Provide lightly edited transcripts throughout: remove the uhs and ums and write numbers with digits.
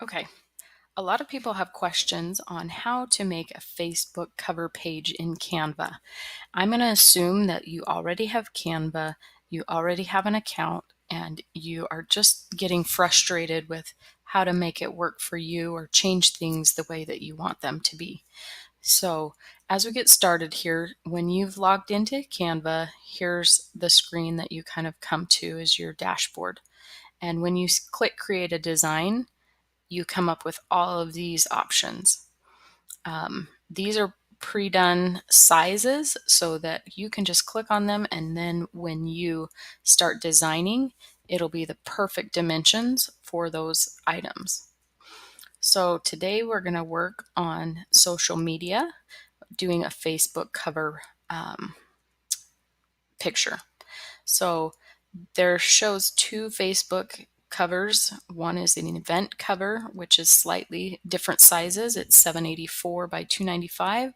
Okay, a lot of people have questions on how to make a Facebook cover page in Canva. I'm going to assume that you already have Canva, you already have an account, and you are just getting frustrated with how to make it work for you or change things the way that you want them to be. So, as we get started here, when you've logged into Canva, here's the screen that you kind of come to as your dashboard. And when you click Create a Design, you come up with all of these options. These are pre-done sizes so that you can just click on them, and then when you start designing, it'll be the perfect dimensions for those items. So today we're going to work on social media, doing a Facebook cover picture. So there shows two Facebook covers. One is an event cover, which is slightly different sizes. It's 784 by 295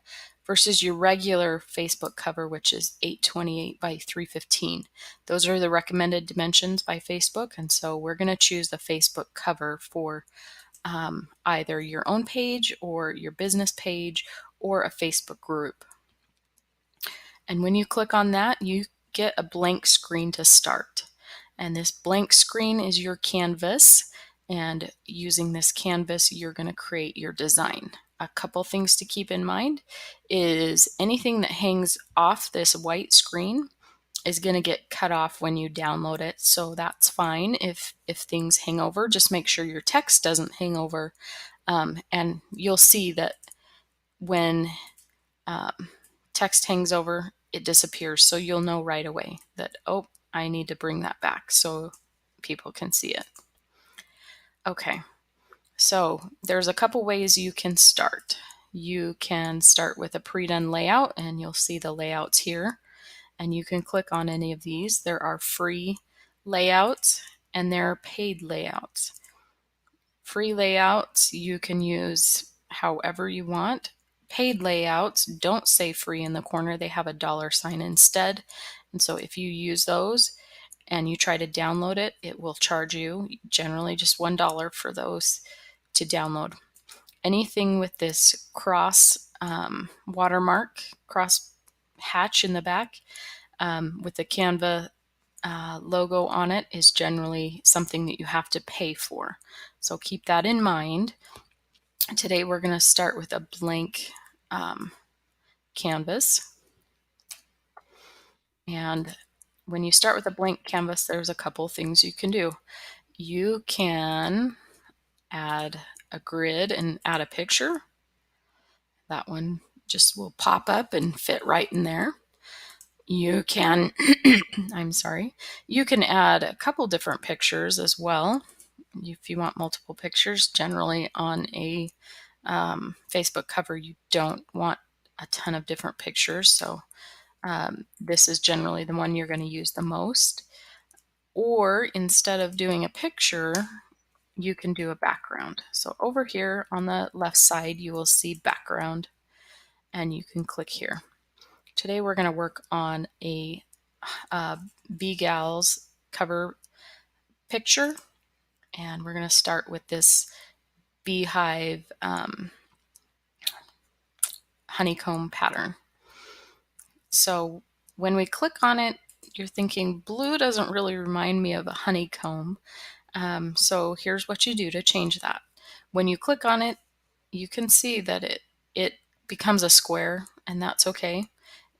versus your regular Facebook cover, which is 828 by 315. Those are the recommended dimensions by Facebook, and so we're going to choose the Facebook cover for either your own page or your business page or a Facebook group. And when you click on that, you get a blank screen to start. And this blank screen is your canvas. And using this canvas, you're going to create your design. A couple things to keep in mind is anything that hangs off this white screen is going to get cut off when you download it. So that's fine if things hang over. Just make sure your text doesn't hang over. And you'll see that when text hangs over, it disappears. So you'll know right away that, oh, I need to bring that back so people can see it. Okay, so there's a couple ways you can start. You can start with a pre-done layout, and you'll see the layouts here. And you can click on any of these. There are free layouts and there are paid layouts. Free layouts you can use however you want. Paid layouts don't say free in the corner, they have a dollar sign instead. And so if you use those and you try to download it, it will charge you generally just $1 for those to download. Anything with this cross watermark, cross hatch in the back with the Canva logo on it is generally something that you have to pay for. So keep that in mind. Today we're going to start with a blank canvas. And when you start with a blank canvas, there's a couple things you can do. You can add a grid and add a picture. That one just will pop up and fit right in there. You can, I'm sorry, you can add a couple different pictures as well. If you want multiple pictures, generally on a Facebook cover, you don't want a ton of different pictures. So this is generally the one you're going to use the most. Or instead of doing a picture, you can do a background. So over here on the left side, you will see background, and you can click here. Today we're going to work on a B-Gals cover picture, and we're going to start with this beehive honeycomb pattern. So when we click on it, you're thinking blue doesn't really remind me of a honeycomb. So here's what you do to change that. When you click on it, you can see that it becomes a square, and that's okay.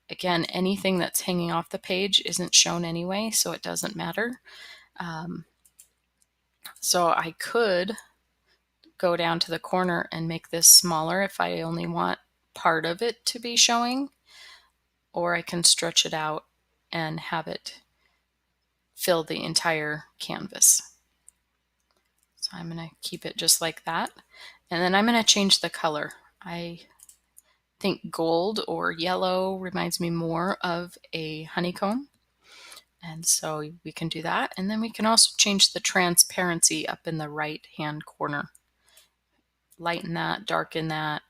Again, anything that's hanging off the page isn't shown anyway, so it doesn't matter. So I could go down to the corner and make this smaller if I only want part of it to be showing, or I can stretch it out and have it fill the entire canvas. So I'm going to keep it just like that. And then I'm going to change the color. I think gold or yellow reminds me more of a honeycomb. And so we can do that. And then we can also change the transparency up in the right hand corner. Lighten that, darken that.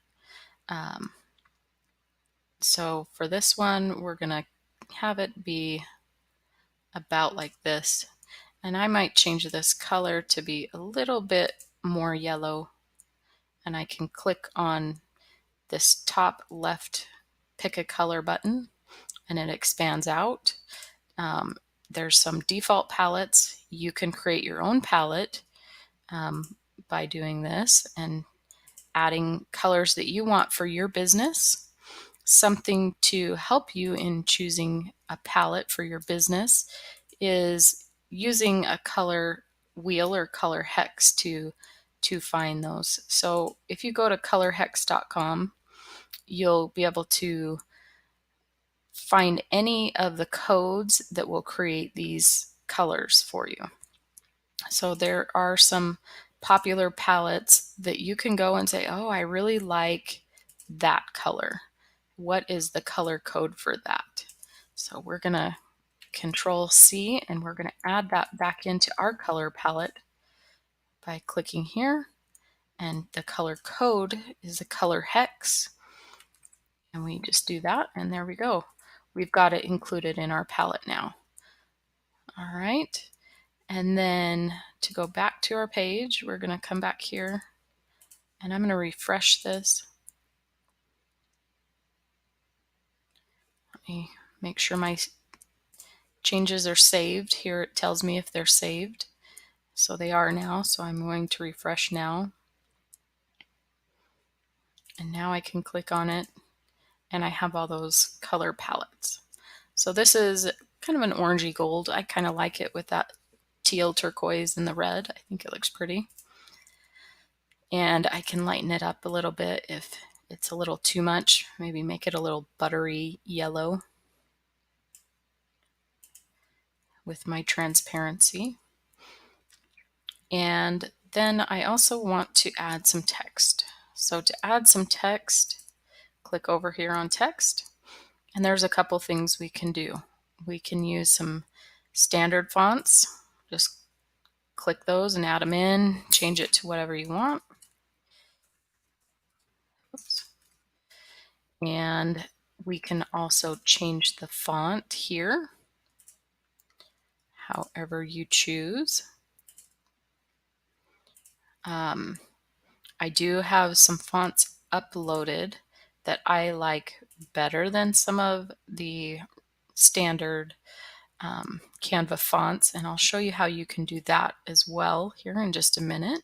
So for this one, we're going to have it be about like this. And I might change this color to be a little bit more yellow, and I can click on this top left pick a color button and it expands out. There's some default palettes. You can create your own palette by doing this and adding colors that you want for your business. Something to help you in choosing a palette for your business is using a color wheel or color hex to find those. So if you go to colorhex.com, you'll be able to find any of the codes that will create these colors for you. So there are some popular palettes that you can go and say, oh, I really like that color. What is the color code for that? So we're going to Control C and we're going to add that back into our color palette by clicking here. And the color code is a color hex. And we just do that and there we go. We've got it included in our palette now. All right. And then to go back to our page, we're going to come back here and I'm going to refresh this. Let me make sure my changes are saved. Here it tells me if they're saved. So they are now. So I'm going to refresh now. And now I can click on it and I have all those color palettes. So this is kind of an orangey gold. I kind of like it with that teal turquoise and the red. I think it looks pretty. And I can lighten it up a little bit if it's a little too much. Maybe make it a little buttery yellow with my transparency. And then I also want to add some text. So to add some text, click over here on text. And there's a couple things we can do. We can use some standard fonts. Just click those and add them in, change it to whatever you want. Oops. And we can also change the font here, however you choose. I do have some fonts uploaded that I like better than some of the standard Canva fonts, and I'll show you how you can do that as well here in just a minute.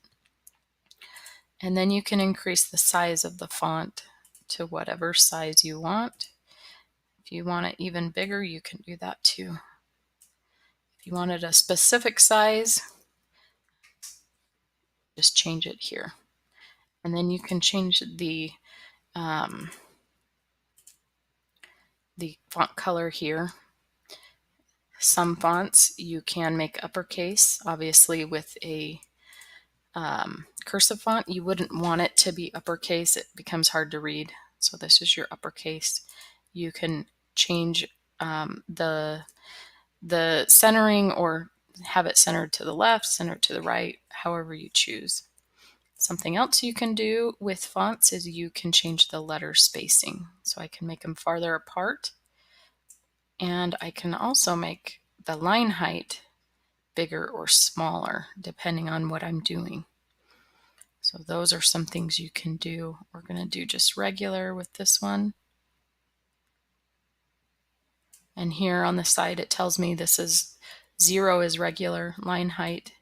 And then you can increase the size of the font to whatever size you want. If you want it even bigger, you can do that too. If you wanted a specific size, just change it here. And then you can change the font color here. Some fonts you can make uppercase. Obviously with a cursive font, you wouldn't want it to be uppercase. It becomes hard to read. So this is your uppercase. You can change the centering or have it centered to the left, centered to the right, however you choose. Something else you can do with fonts is you can change the letter spacing. So I can make them farther apart. And I can also make the line height bigger or smaller depending on what I'm doing. So those are some things you can do. We're going to do just regular with this one. And here on the side it tells me this is 0 is regular line height,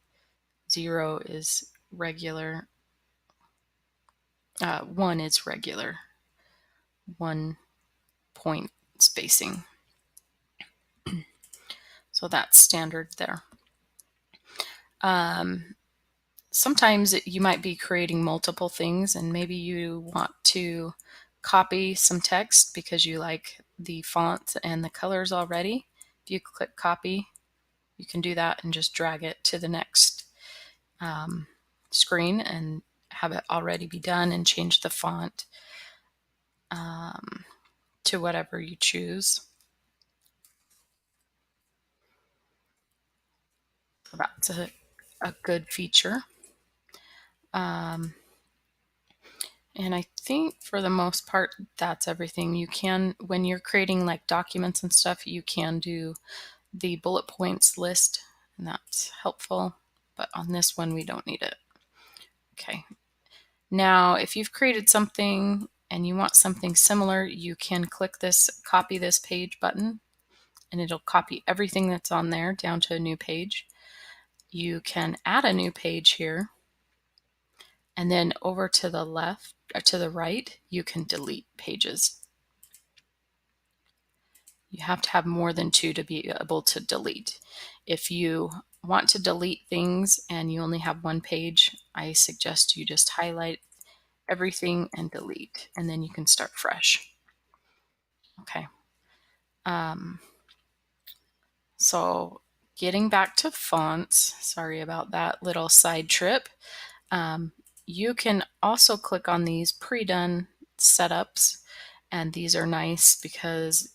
0 is regular, 1 is regular, 1 point spacing. So that's standard there. Sometimes you might be creating multiple things and maybe you want to copy some text because you like the font and the colors already. If you click copy, you can do that and just drag it to the next screen and have it already be done and change the font to whatever you choose. So that's a good feature. And I think for the most part, that's everything. You can, when you're creating like documents and stuff, you can do the bullet points list, and that's helpful. But on this one, we don't need it. Now, if you've created something and you want something similar, you can click this copy this page button and it'll copy everything that's on there down to a new page. You can add a new page here, and then over to the left or to the right, you can delete pages. You have to have more than two to be able to delete. If you want to delete things and you only have one page, I suggest you just highlight everything and delete, and then you can start fresh. Okay. So getting back to fonts, sorry about that little side trip. You can also click on these pre-done setups, and these are nice because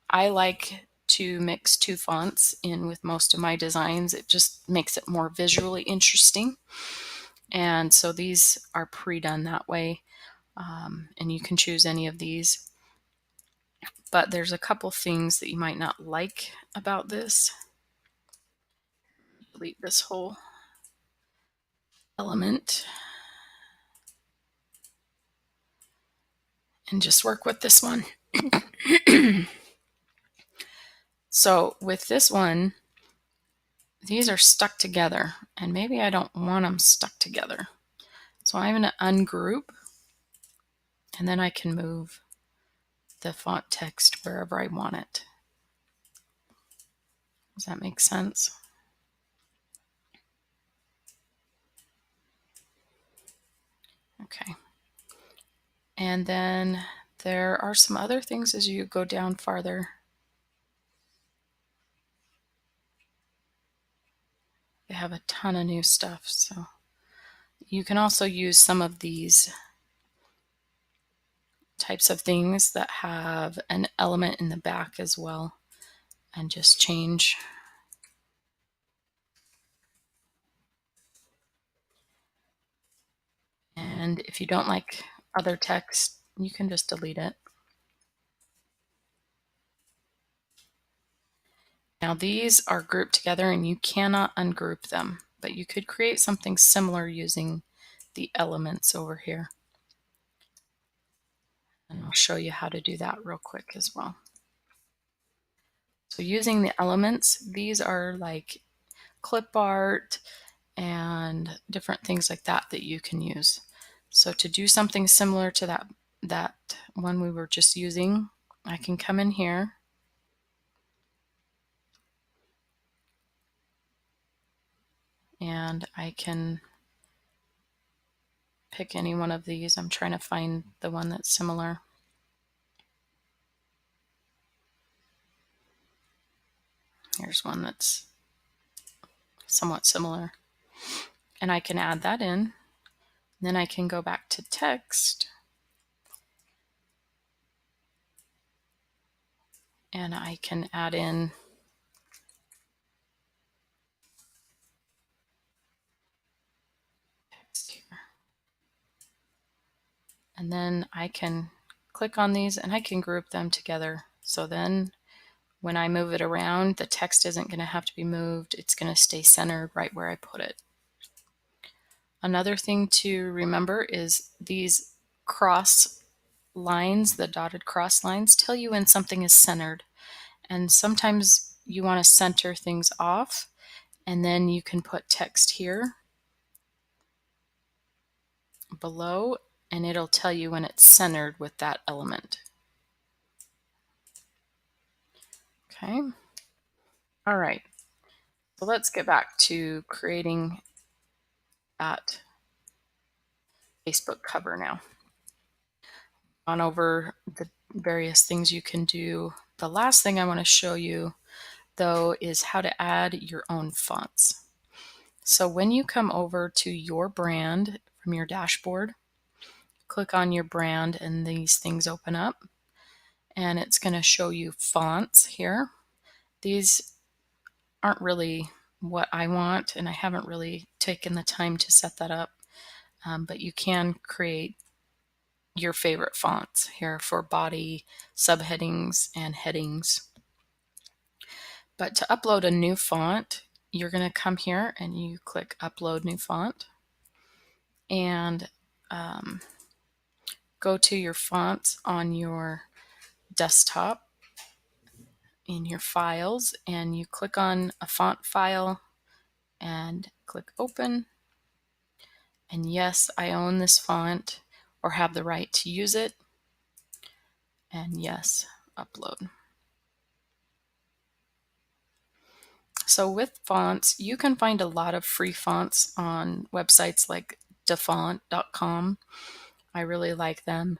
I like to mix two fonts in with most of my designs. It just makes it more visually interesting. And so these are pre-done that way, and you can choose any of these. But there's a couple things that you might not like about this. Delete this whole element and just work with this one. So with this one, these are stuck together, and maybe I don't want them stuck together. So I'm going to ungroup, and then I can move the font text wherever I want it. Does that make sense? Okay. And then there are some other things as you go down farther. They have a ton of new stuff, so you can also use some of these types of things that have an element in the back as well, and just change. And if you don't like other text, you can just delete it. Now these are grouped together and you cannot ungroup them, but you could create something similar using the elements over here. And I'll show you how to do that real quick as well. So using the elements, these are like clip art and different things like that that you can use. So to do something similar to that one we were just using, I can come in here and I can pick any one of these. I'm trying to find the one that's similar. Here's one that's somewhat similar. And I can add that in. Then I can go back to text and I can add in text here. And then I can click on these and I can group them together. So then when I move it around, the text isn't going to have to be moved. It's going to stay centered right where I put it. Another thing to remember is these cross lines, the dotted cross lines, tell you when something is centered. And sometimes you want to center things off, and then you can put text here below, and it'll tell you when it's centered with that element. Okay. All right. So let's get back to creating that Facebook cover now. On over the various things you can do. The last thing I want to show you, though, is how to add your own fonts. So when you come over to your brand from your dashboard, click on your brand and these things open up, and it's going to show you fonts here. These aren't really what I want, and I haven't really taken the time to set that up, but you can create your favorite fonts here for body, subheadings, and headings. But to upload a new font, you're going to come here and you click upload new font, and go to your fonts on your desktop in your files, and you click on a font file and click open. And yes, I own this font or have the right to use it. And yes, upload. So with fonts, you can find a lot of free fonts on websites like defont.com. I really like them.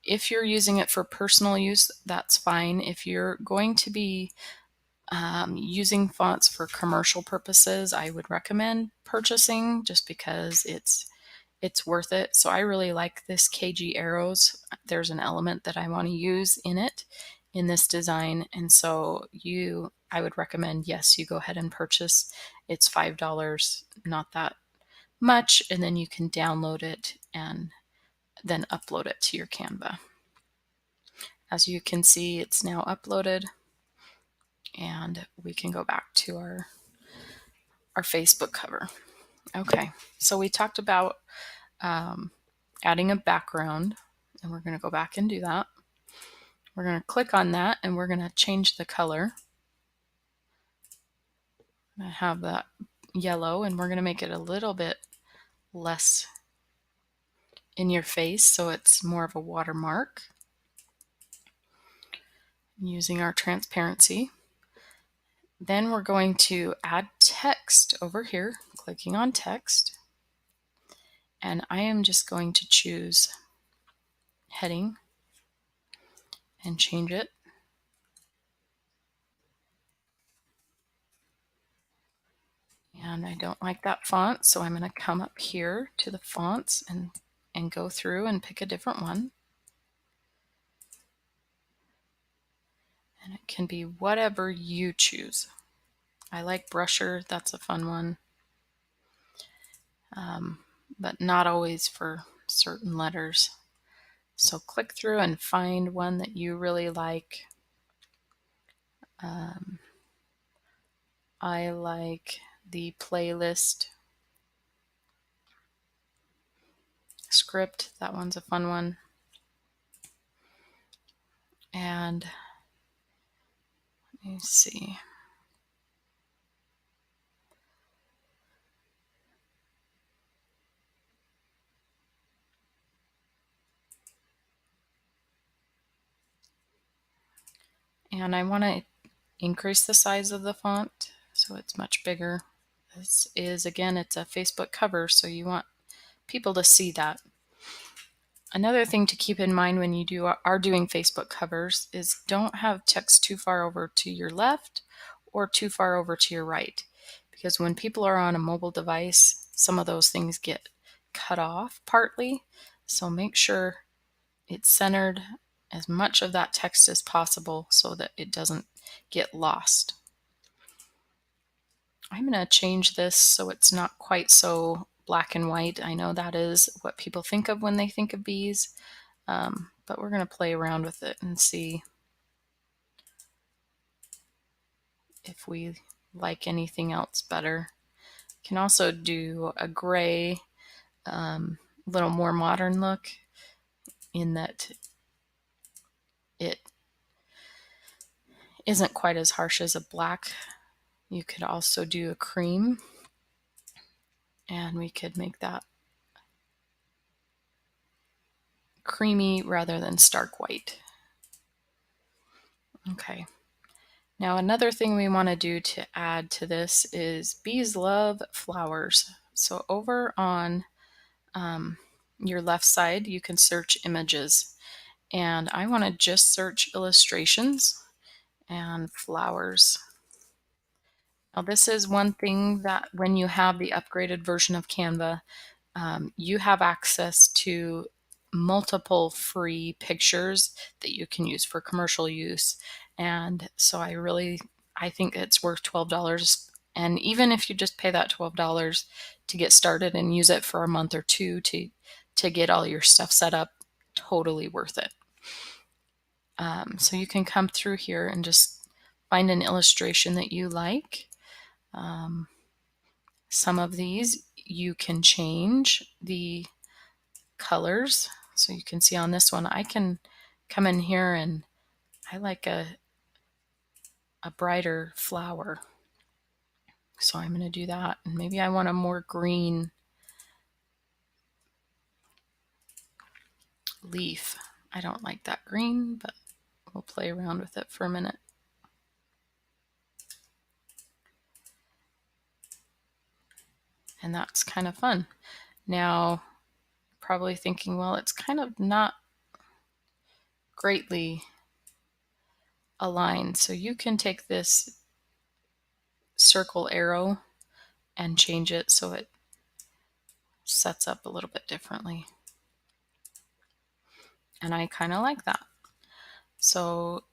If you're using it for personal use, that's fine. If you're going to be using fonts for commercial purposes, I would recommend purchasing just because it's worth it. So I really like this KG Arrows. There's an element that I want to use in it in this design, and so I would recommend, yes, you go ahead and purchase. It's $5, not that much, and then you can download it and then upload it to your Canva. As you can see, it's now uploaded, and we can go back to our Facebook cover. Okay, so we talked about adding a background, and we're going to go back and do that. We're going to click on that, and we're going to change the color. I have that yellow, and we're going to make it a little bit less in your face, so it's more of a watermark using our transparency. Then we're going to add text over here, clicking on text, and I am just going to choose heading and change it. And I don't like that font, so I'm going to come up here to the fonts and go through and pick a different one. And it can be whatever you choose. I like Brusher, that's a fun one. But not always for certain letters. So click through and find one that you really like. I like the playlist script. That one's a fun one. And let me see. And I want to increase the size of the font so it's much bigger. This is, again, it's a Facebook cover, so you want people to see that. Another thing to keep in mind when you are doing Facebook covers is don't have text too far over to your left or too far over to your right, because when people are on a mobile device, some of those things get cut off partly. So make sure it's centered as much of that text as possible so that it doesn't get lost. I'm going to change this so it's not quite so black and white. I know that is what people think of when they think of bees, but we're going to play around with it and see if we like anything else better. You can also do a gray, little more modern look in that it isn't quite as harsh as a black. You could also do a cream, and we could make that creamy rather than stark white. Okay. Now another thing we want to do to add to this is bees love flowers. So over on your left side, you can search images. And I want to just search illustrations and flowers. Now this is one thing that when you have the upgraded version of Canva, you have access to multiple free pictures that you can use for commercial use. And so I think it's worth $12. And even if you just pay that $12 to get started and use it for a month or two to get all your stuff set up, totally worth it. So you can come through here and just find an illustration that you like. Some of these you can change the colors. So you can see on this one, I can come in here and I like a brighter flower. So I'm going to do that. And maybe I want a more green leaf. I don't like that green, but we'll play around with it for a minute. And that's kind of fun. Now, probably thinking, well, it's kind of not greatly aligned. So you can take this circle arrow and change it so it sets up a little bit differently. And I kind of like that. So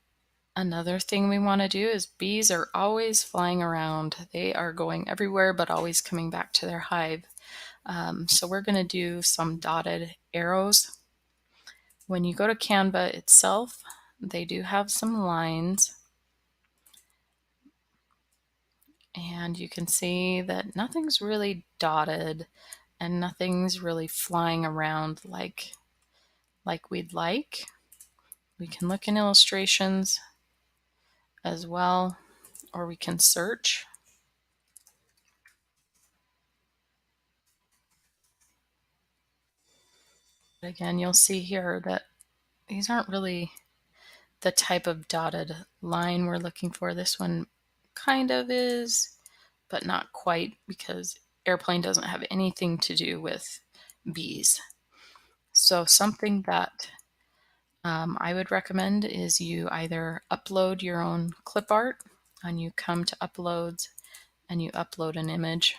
another thing we want to do is bees are always flying around. They are going everywhere, but always coming back to their hive. So we're going to do some dotted arrows. When you go to Canva itself, they do have some lines. And you can see that nothing's really dotted and nothing's really flying around like we'd like. We can look in illustrations as well, or we can search. Again, you'll see here that these aren't really the type of dotted line we're looking for. This one kind of is, but not quite, because airplane doesn't have anything to do with bees. So something that I would recommend is you either upload your own clip art and you come to uploads and you upload an image,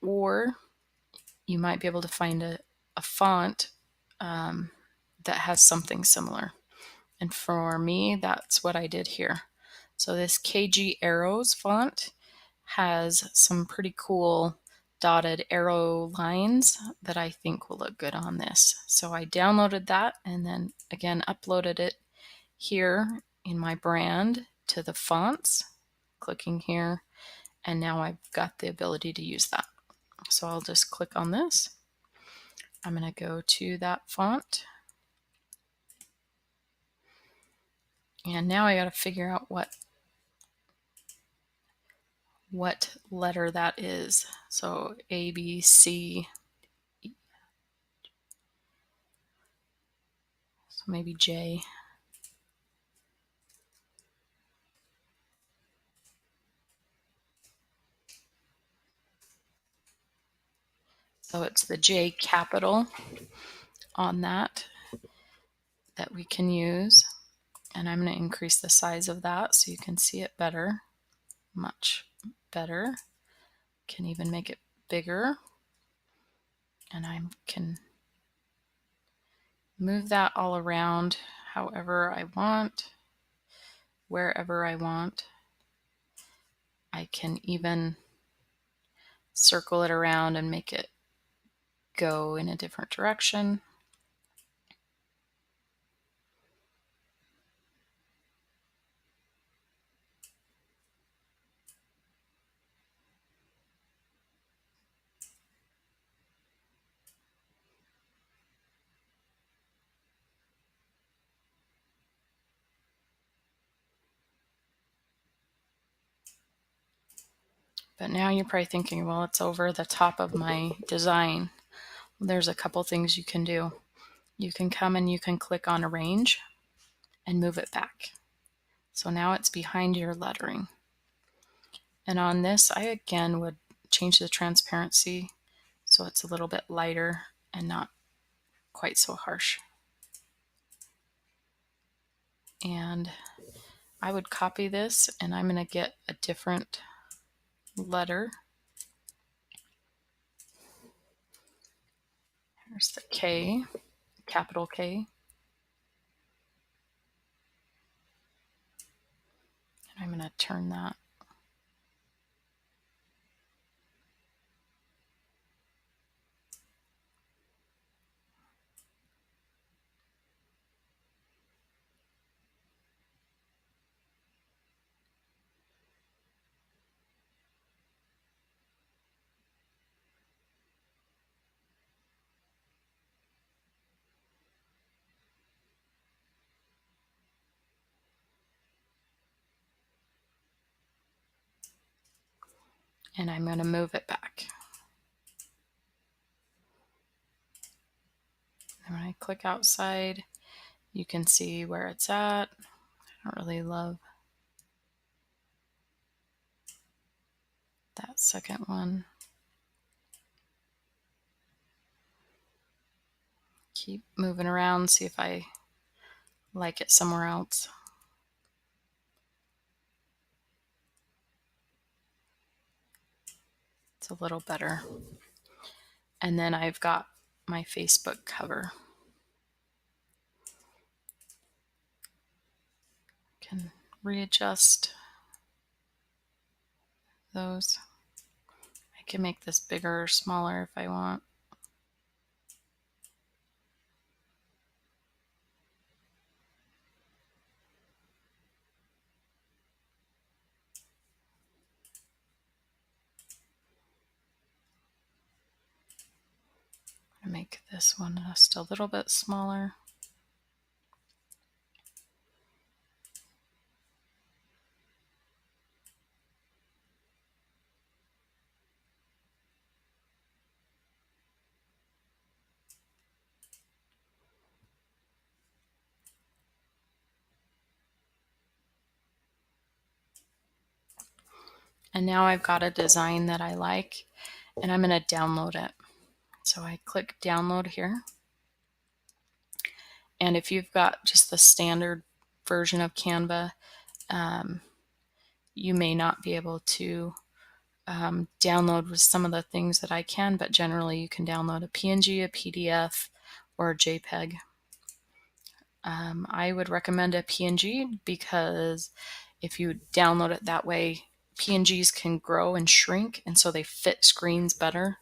or you might be able to find a font that has something similar. And for me, that's what I did here. So this KG Arrows font has some pretty cool dotted arrow lines that I think will look good on this. So I downloaded that and then again uploaded it here in my brand to the fonts, clicking here, and now I've got the ability to use that. So I'll just click on this. I'm going to go to that font. And now I got to figure out what letter that is. So A, B, C, so maybe J. So it's the J capital on that we can use. And I'm going to increase the size of that so you can see it better, much better. Can even make it bigger. And I can move that all around however I want, wherever I want. I can even circle it around and make it go in a different direction. But now you're probably thinking, well, it's over the top of my design. Well, there's a couple things you can do. You can come and you can click on Arrange and move it back. So now it's behind your lettering. And on this, I again would change the transparency so it's a little bit lighter and not quite so harsh. And I would copy this and I'm going to get a different letter. Here's the K, capital K. And I'm going to turn that. and I'm going to move it back. And when I click outside, you can see where it's at. I don't really love that second one. Keep moving around, see if I like it somewhere else. It's a little better. And then I've got my Facebook cover. Can readjust those. I can make this bigger or smaller if I want. Make this one just a little bit smaller. And now I've got a design that I like, and I'm going to download it. So I click download here. And if you've got just the standard version of Canva, you may not be able to download with some of the things that I can, but generally you can download a PNG, a PDF, or a JPEG. I would recommend a PNG because if you download it that way, PNGs can grow and shrink, and so they fit screens better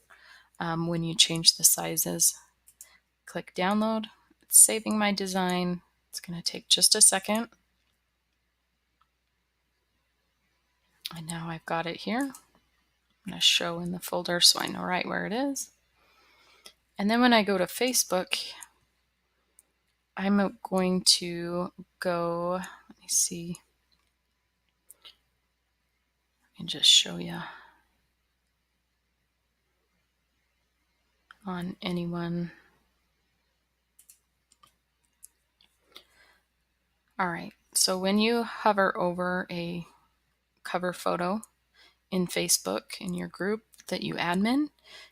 when you change the sizes. Click download. It's saving my design. It's going to take just a second. And now I've got it here. I'm going to show in the folder so I know right where it is. And then when I go to Facebook, I'm going to go, let me see, and just show you on anyone. All right, so when you hover over a cover photo in Facebook in your group that you admin,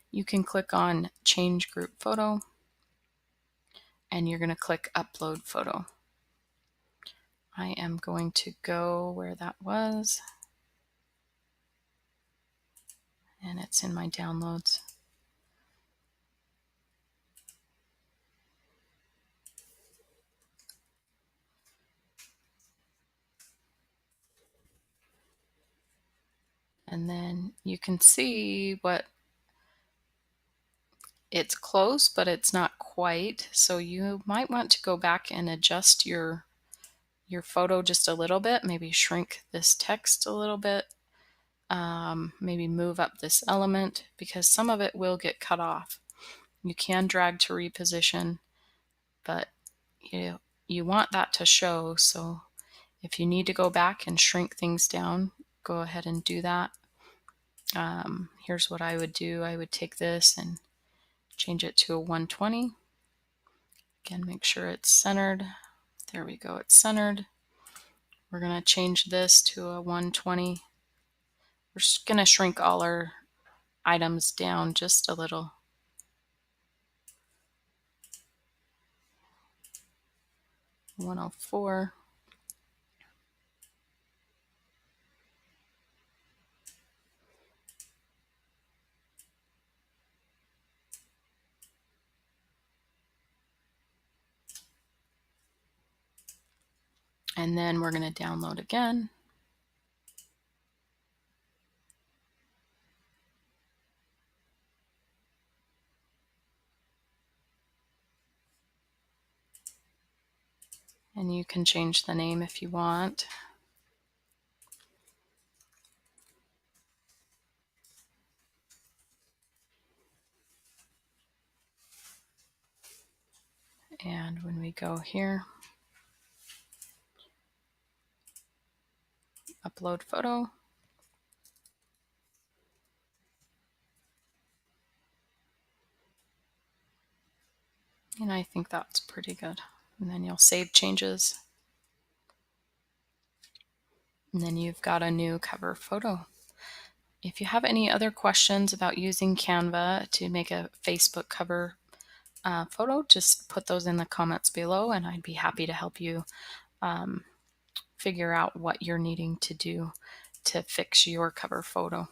you can click on change group photo, and you're going to click upload photo. I am going to go where that was, and it's in my downloads. And then you can see what it's close, but it's not quite. So you might want to go back and adjust your photo just a little bit, maybe shrink this text a little bit, maybe move up this element because some of it will get cut off. You can drag to reposition, but you want that to show. So if you need to go back and shrink things down, go ahead and do that. Here's what I would do. I would take this and change it to a 120. Again, make sure it's centered. There we go, it's centered. We're going to change this to a 120. We're just going to shrink all our items down just a little. $104. And then we're going to download again. And you can change the name if you want. And when we go here, upload photo, And I think that's pretty good. And then you'll save changes. And then you've got a new cover photo. If you have any other questions about using Canva to make a Facebook cover photo, just put those in the comments below and I'd be happy to help you figure out what you're needing to do to fix your cover photo.